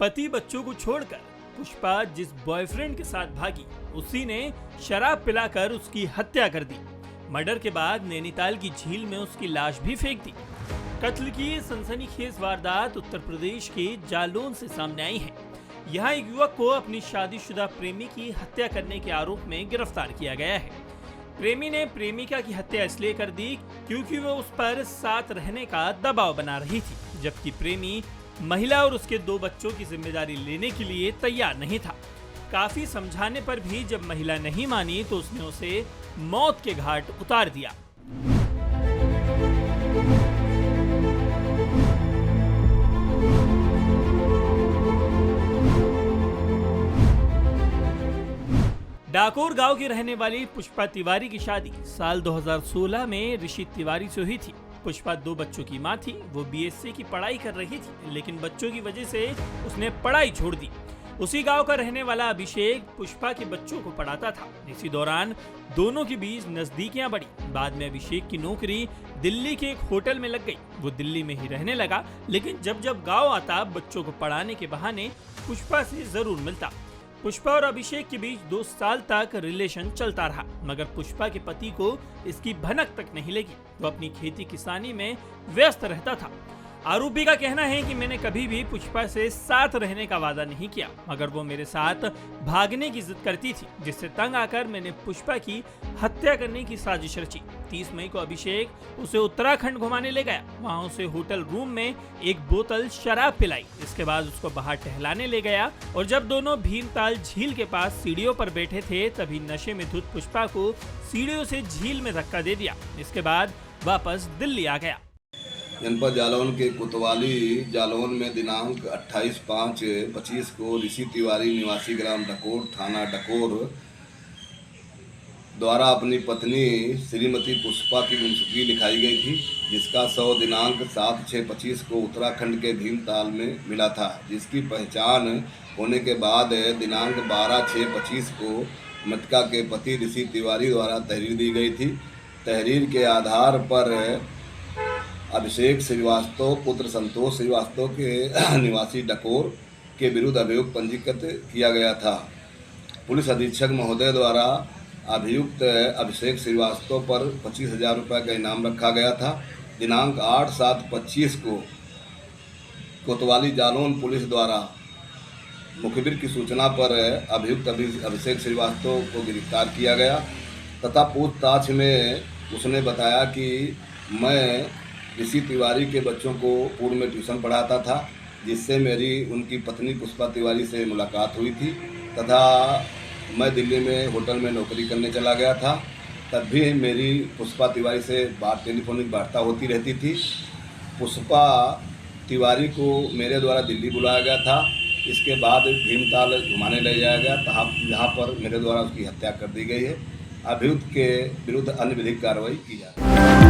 पति बच्चों को छोड़कर पुष्पा जिस बॉयफ्रेंड के साथ भागी, उसी ने शराब पिलाकर उसकी हत्या कर दी। मर्डर के बाद नैनीताल की झील में उसकी लाश भी फेंक दी। कत्ल की ये सनसनीखेज वारदात उत्तर प्रदेश के जालौन से सामने आई है। यहाँ एक युवक को अपनी शादीशुदा प्रेमी की हत्या करने के आरोप में गिरफ्तार किया गया है। प्रेमी ने प्रेमिका की हत्या इसलिए कर दी क्योंकि वो उस पर साथ रहने का दबाव बना रही थी, जबकि प्रेमी महिला और उसके 2 बच्चों की जिम्मेदारी लेने के लिए तैयार नहीं था। काफी समझाने पर भी जब महिला नहीं मानी तो उसने उसे मौत के घाट उतार दिया। डाकोर गांव की रहने वाली पुष्पा तिवारी की शादी साल 2016 में ऋषि तिवारी से हुई थी। पुष्पा 2 बच्चों की मां थी। वो बीएससी की पढ़ाई कर रही थी, लेकिन बच्चों की वजह से उसने पढ़ाई छोड़ दी। उसी गांव का रहने वाला अभिषेक पुष्पा के बच्चों को पढ़ाता था। इसी दौरान दोनों के बीच नजदीकियां बढ़ी। बाद में अभिषेक की नौकरी दिल्ली के एक होटल में लग गई। वो दिल्ली में ही रहने लगा, लेकिन जब जब गाँव आता बच्चों को पढ़ाने के बहाने पुष्पा से जरूर मिलता। पुष्पा और अभिषेक के बीच 2 साल तक रिलेशन चलता रहा, मगर पुष्पा के पति को इसकी भनक तक नहीं लगी। वो अपनी खेती किसानी में व्यस्त रहता था। आरोपी का कहना है कि मैंने कभी भी पुष्पा से साथ रहने का वादा नहीं किया, मगर वो मेरे साथ भागने की जिद करती थी, जिससे तंग आकर मैंने पुष्पा की हत्या करने की साजिश रची। 30 मई को अभिषेक उसे उत्तराखंड घुमाने ले गया। वहां उसे होटल रूम में एक बोतल शराब पिलाई। इसके बाद उसको बाहर टहलाने ले गया और जब दोनों भीमताल झील के पास सीढ़ियों पर बैठे थे, तभी नशे में धुत पुष्पा को सीढ़ियों से झील में धक्का दे दिया। इसके बाद वापस दिल्ली आ गया। जनपद जालौन के कोतवाली जालौन में दिनांक 28/5/25 को ऋषि तिवारी निवासी ग्राम डकोर थाना डकोर द्वारा अपनी पत्नी श्रीमती पुष्पा की गुमशुदगी लिखाई गई थी, जिसका शव दिनांक 7/6/25 को उत्तराखंड के भीमताल में मिला था, जिसकी पहचान होने के बाद दिनांक 12/6/25 को मृतका के पति ऋषि तिवारी द्वारा तहरीर दी गई थी। तहरीर के आधार पर अभिषेक श्रीवास्तव पुत्र संतोष श्रीवास्तव के निवासी डकोर के विरुद्ध अभियोग पंजीकृत किया गया था। पुलिस अधीक्षक महोदय द्वारा अभियुक्त अभिषेक श्रीवास्तव पर 25,000 रुपये का इनाम रखा गया था। दिनांक 8/7/25 को कोतवाली जालौन पुलिस द्वारा मुखबिर की सूचना पर अभियुक्त अभिषेक श्रीवास्तव को गिरफ्तार किया गया तथा पूछताछ में उसने बताया कि मैं ऋषि तिवारी के बच्चों को पूर्व में ट्यूशन पढ़ाता था, जिससे मेरी उनकी पत्नी पुष्पा तिवारी से मुलाकात हुई थी तथा मैं दिल्ली में होटल में नौकरी करने चला गया था। तब भी मेरी पुष्पा तिवारी से टेलीफोनिक वार्ता होती रहती थी। पुष्पा तिवारी को मेरे द्वारा दिल्ली बुलाया गया था। इसके बाद भीमताल घुमाने ले जाया गया, जहाँ पर मेरे द्वारा उसकी हत्या कर दी गई है। अभियुक्त के विरुद्ध अन्य विधिक कार्रवाई की जा रही है।